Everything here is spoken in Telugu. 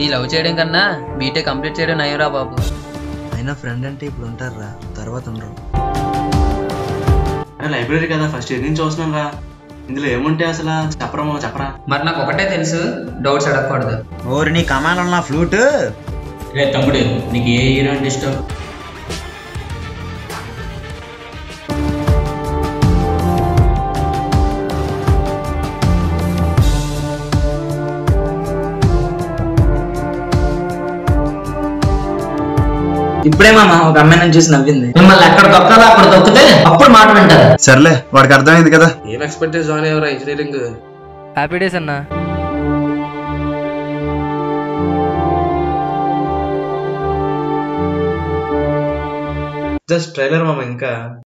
నీ లవ్ చేయడం కన్నా బీటెక్ కంప్లీట్ చేయడం నయ్యరా బాబు. అయినా ఫ్రెండ్ అంటే ఇప్పుడు ఉంటారా, తర్వాత ఉండరు. లైబ్రరీ కదా, ఫస్ట్ ఇయర్ నుంచి చూస్తున్నాను రా. ఇందులో ఏముంటే అసలు చెప్పరా. మరి నాకు ఒకటే తెలుసు, డౌట్స్ అడగకూడదు. ఓరి నీ కమాండ్ నా ఫ్లూట్. రే తమ్ముడు, నీకు ఏ హీరో అంటే ఇష్టం? ఇప్పుడే మామ ఒక అమ్మాయిని చూసి నవ్వింది. మిమ్మల్ని ఎక్కడ దొక్కాలో అక్కడ దొక్కితే అప్పుడు మాట వింటారు. సర్లే, వాడికి అర్థమైంది కదా. ఏం ఎక్స్పెక్ట్ చేసి జాయిన్ అయ్యారా ఇంజనీరింగ్? హ్యాపీ డేస్ అన్నా. జస్ట్ ట్రైలర్ మామ, ఇంకా